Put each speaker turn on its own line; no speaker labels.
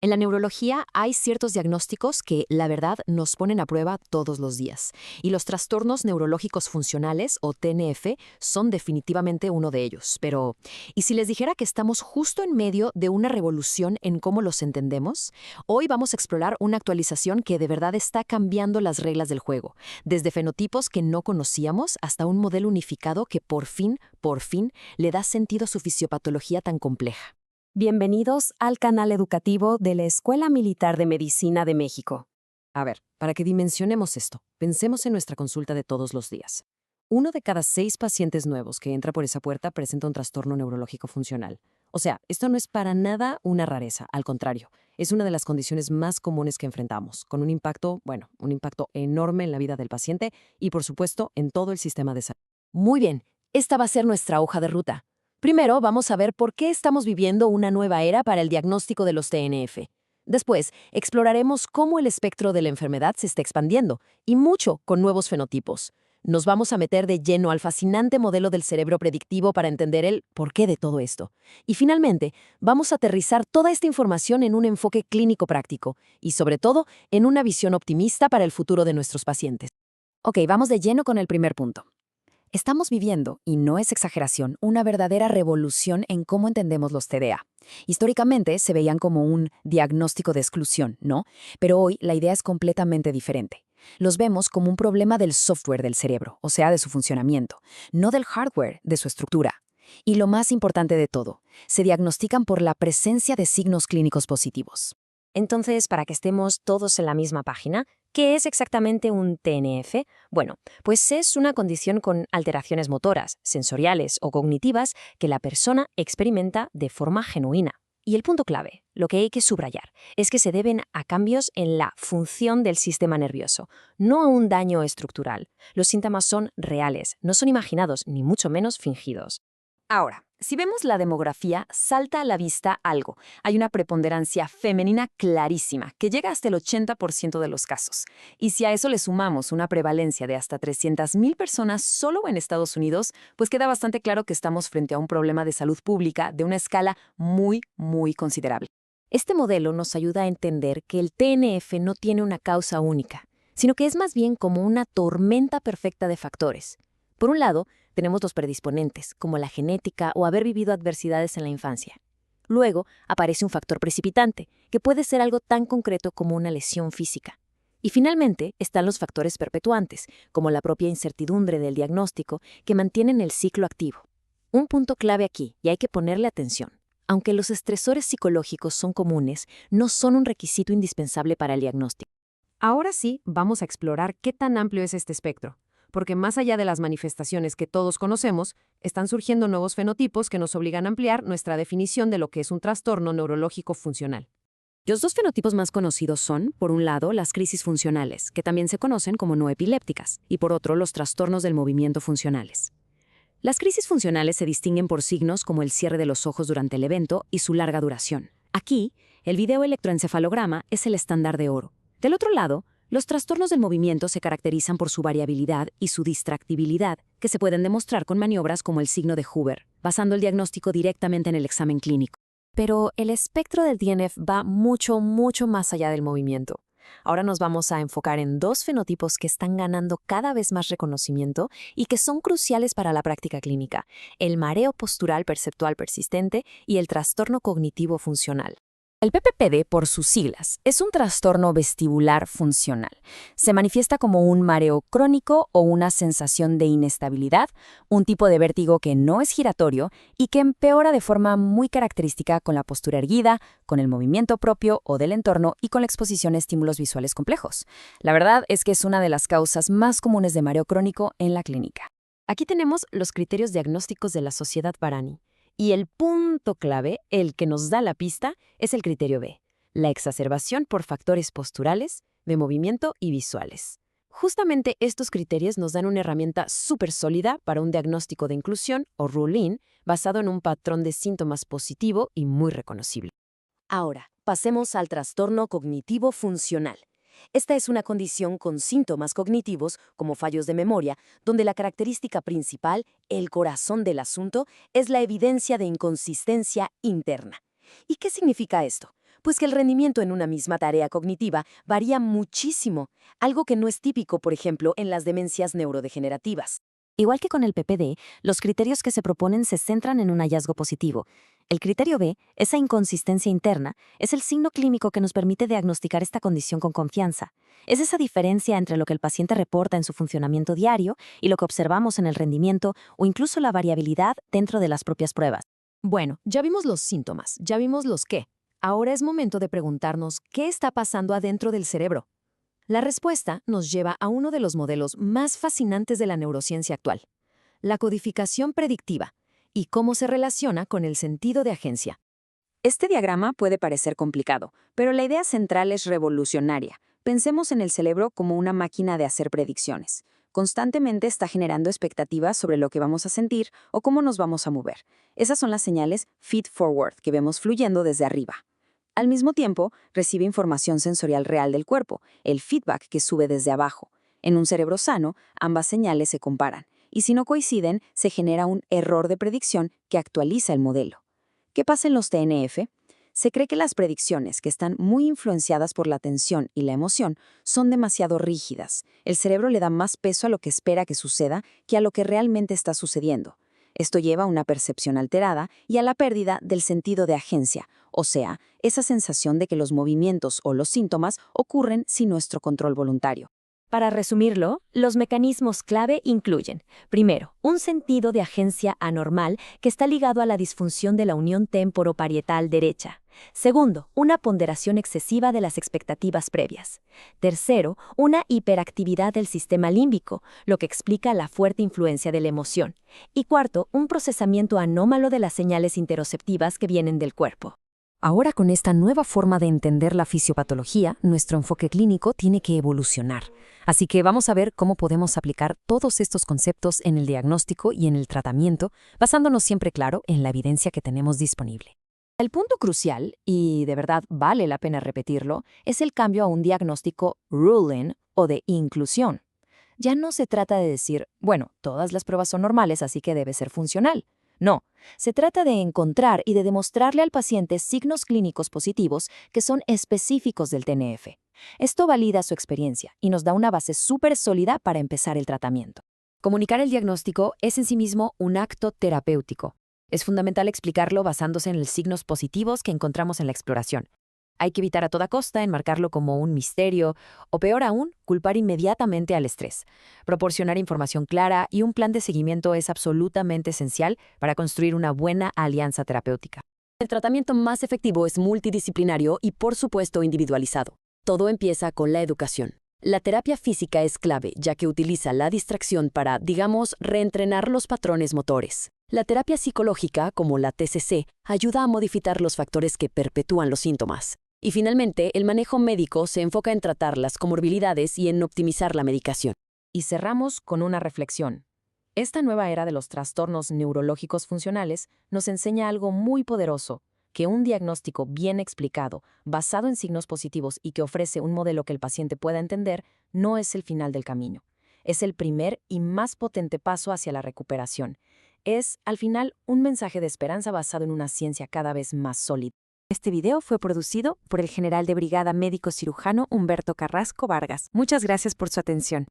En la neurología hay ciertos diagnósticos que, la verdad, nos ponen a prueba todos los días. Y los trastornos neurológicos funcionales, o TNF, son definitivamente uno de ellos. Pero, ¿y si les dijera que estamos justo en medio de una revolución en cómo los entendemos? Hoy vamos a explorar una actualización que de verdad está cambiando las reglas del juego, desde fenotipos que no conocíamos hasta un modelo unificado que por fin, le da sentido a su fisiopatología tan compleja.
Bienvenidos al canal educativo de la Escuela Militar de Medicina de México.
A ver, para que dimensionemos esto, pensemos en nuestra consulta de todos los días. Uno de cada 6 pacientes nuevos que entra por esa puerta presenta un trastorno neurológico funcional. O sea, esto no es para nada una rareza, al contrario, es una de las condiciones más comunes que enfrentamos, con un impacto, un impacto enorme en la vida del paciente y, por supuesto, en todo el sistema de salud. Muy bien, esta va a ser nuestra hoja de ruta. Primero, vamos a ver por qué estamos viviendo una nueva era para el diagnóstico de los TNF. Después, exploraremos cómo el espectro de la enfermedad se está expandiendo, y mucho con nuevos fenotipos. Nos vamos a meter de lleno al fascinante modelo del cerebro predictivo para entender el porqué de todo esto. Y finalmente, vamos a aterrizar toda esta información en un enfoque clínico práctico, y sobre todo, en una visión optimista para el futuro de nuestros pacientes.
Ok, vamos de lleno con el primer punto. Estamos viviendo, y no es exageración, una verdadera revolución en cómo entendemos los TDA. Históricamente se veían como un diagnóstico de exclusión, ¿no? Pero hoy la idea es completamente diferente. Los vemos como un problema del software del cerebro, o sea, de su funcionamiento, no del hardware, de su estructura. Y lo más importante de todo, se diagnostican por la presencia de signos clínicos positivos. Entonces, para que estemos todos en la misma página, ¿qué es exactamente un TNF? Bueno, pues es una condición con alteraciones motoras, sensoriales o cognitivas que la persona experimenta de forma genuina. Y el punto clave, lo que hay que subrayar, es que se deben a cambios en la función del sistema nervioso, no a un daño estructural. Los síntomas son reales, no son imaginados, ni mucho menos fingidos. Ahora, si vemos la demografía, salta a la vista algo. Hay una preponderancia femenina clarísima, que llega hasta el 80% de los casos. Y si a eso le sumamos una prevalencia de hasta 300,000 personas solo en Estados Unidos, pues queda bastante claro que estamos frente a un problema de salud pública de una escala muy considerable. Este modelo nos ayuda a entender que el TNF no tiene una causa única, sino que es más bien como una tormenta perfecta de factores. Por un lado, tenemos los predisponentes, como la genética o haber vivido adversidades en la infancia. Luego aparece un factor precipitante, que puede ser algo tan concreto como una lesión física. Y finalmente están los factores perpetuantes, como la propia incertidumbre del diagnóstico, que mantienen el ciclo activo. Un punto clave aquí, y hay que ponerle atención. Aunque los estresores psicológicos son comunes, no son un requisito indispensable para el diagnóstico.
Ahora sí, vamos a explorar qué tan amplio es este espectro, porque más allá de las manifestaciones que todos conocemos, están surgiendo nuevos fenotipos que nos obligan a ampliar nuestra definición de lo que es un trastorno neurológico funcional.
Los dos fenotipos más conocidos son, por un lado, las crisis funcionales, que también se conocen como no epilépticas, y por otro, los trastornos del movimiento funcionales. Las crisis funcionales se distinguen por signos como el cierre de los ojos durante el evento y su larga duración. Aquí, el videoelectroencefalograma es el estándar de oro. Del otro lado, los trastornos del movimiento se caracterizan por su variabilidad y su distractibilidad, que se pueden demostrar con maniobras como el signo de Hoover, basando el diagnóstico directamente en el examen clínico. Pero el espectro del TNF va mucho más allá del movimiento. Ahora nos vamos a enfocar en dos fenotipos que están ganando cada vez más reconocimiento y que son cruciales para la práctica clínica: el mareo postural perceptual persistente y el trastorno cognitivo funcional. El PPPD, por sus siglas, es un trastorno vestibular funcional. Se manifiesta como un mareo crónico o una sensación de inestabilidad, un tipo de vértigo que no es giratorio y que empeora de forma muy característica con la postura erguida, con el movimiento propio o del entorno y con la exposición a estímulos visuales complejos. La verdad es que es una de las causas más comunes de mareo crónico en la clínica. Aquí tenemos los criterios diagnósticos de la Sociedad Varani. Y el punto clave, el que nos da la pista, es el criterio B, la exacerbación por factores posturales, de movimiento y visuales. Justamente estos criterios nos dan una herramienta súper sólida para un diagnóstico de inclusión o rule-in basado en un patrón de síntomas positivo y muy reconocible. Ahora, pasemos al trastorno cognitivo funcional. Esta es una condición con síntomas cognitivos, como fallos de memoria, donde la característica principal, el corazón del asunto, es la evidencia de inconsistencia interna. ¿Y qué significa esto?
Pues que el rendimiento en una misma tarea cognitiva varía muchísimo, algo que no es típico, por ejemplo, en las demencias neurodegenerativas.
Igual que con el PPD, los criterios que se proponen se centran en un hallazgo positivo. El criterio B, esa inconsistencia interna, es el signo clínico que nos permite diagnosticar esta condición con confianza. Es esa diferencia entre lo que el paciente reporta en su funcionamiento diario y lo que observamos en el rendimiento o incluso la variabilidad dentro de las propias pruebas.
Bueno, ya vimos los síntomas, ya vimos los qué. Ahora es momento de preguntarnos qué está pasando adentro del cerebro. La respuesta nos lleva a uno de los modelos más fascinantes de la neurociencia actual, la codificación predictiva, y cómo se relaciona con el sentido de agencia.
Este diagrama puede parecer complicado, pero la idea central es revolucionaria. Pensemos en el cerebro como una máquina de hacer predicciones. Constantemente está generando expectativas sobre lo que vamos a sentir o cómo nos vamos a mover. Esas son las señales feed-forward que vemos fluyendo desde arriba. Al mismo tiempo, recibe información sensorial real del cuerpo, el feedback que sube desde abajo. En un cerebro sano, ambas señales se comparan, y si no coinciden, se genera un error de predicción que actualiza el modelo. ¿Qué pasa en los TNF? Se cree que las predicciones, que están muy influenciadas por la atención y la emoción, son demasiado rígidas. El cerebro le da más peso a lo que espera que suceda que a lo que realmente está sucediendo. Esto lleva a una percepción alterada y a la pérdida del sentido de agencia, o sea, esa sensación de que los movimientos o los síntomas ocurren sin nuestro control voluntario.
Para resumirlo, los mecanismos clave incluyen, primero, un sentido de agencia anormal que está ligado a la disfunción de la unión temporoparietal derecha. Segundo, una ponderación excesiva de las expectativas previas. Tercero, una hiperactividad del sistema límbico, lo que explica la fuerte influencia de la emoción. Y cuarto, un procesamiento anómalo de las señales interoceptivas que vienen del cuerpo.
Ahora, con esta nueva forma de entender la fisiopatología, nuestro enfoque clínico tiene que evolucionar. Así que vamos a ver cómo podemos aplicar todos estos conceptos en el diagnóstico y en el tratamiento, basándonos siempre, claro, en la evidencia que tenemos disponible.
El punto crucial, y de verdad vale la pena repetirlo, es el cambio a un diagnóstico rule-in o de inclusión. Ya no se trata de decir, bueno, todas las pruebas son normales, así que debe ser funcional. No, se trata de encontrar y de demostrarle al paciente signos clínicos positivos que son específicos del TNF. Esto valida su experiencia y nos da una base súper sólida para empezar el tratamiento. Comunicar el diagnóstico es en sí mismo un acto terapéutico. Es fundamental explicarlo basándose en los signos positivos que encontramos en la exploración. Hay que evitar a toda costa enmarcarlo como un misterio o, peor aún, culpar inmediatamente al estrés. Proporcionar información clara y un plan de seguimiento es absolutamente esencial para construir una buena alianza terapéutica.
El tratamiento más efectivo es multidisciplinario y, por supuesto, individualizado. Todo empieza con la educación. La terapia física es clave, ya que utiliza la distracción para, digamos, reentrenar los patrones motores. La terapia psicológica, como la TCC, ayuda a modificar los factores que perpetúan los síntomas. Y finalmente, el manejo médico se enfoca en tratar las comorbilidades y en optimizar la medicación.
Y cerramos con una reflexión. Esta nueva era de los trastornos neurológicos funcionales nos enseña algo muy poderoso, que un diagnóstico bien explicado, basado en signos positivos y que ofrece un modelo que el paciente pueda entender, no es el final del camino. Es el primer y más potente paso hacia la recuperación. Es, al final, un mensaje de esperanza basado en una ciencia cada vez más sólida.
Este video fue producido por el general de brigada médico cirujano Humberto Carrasco Vargas. Muchas gracias por su atención.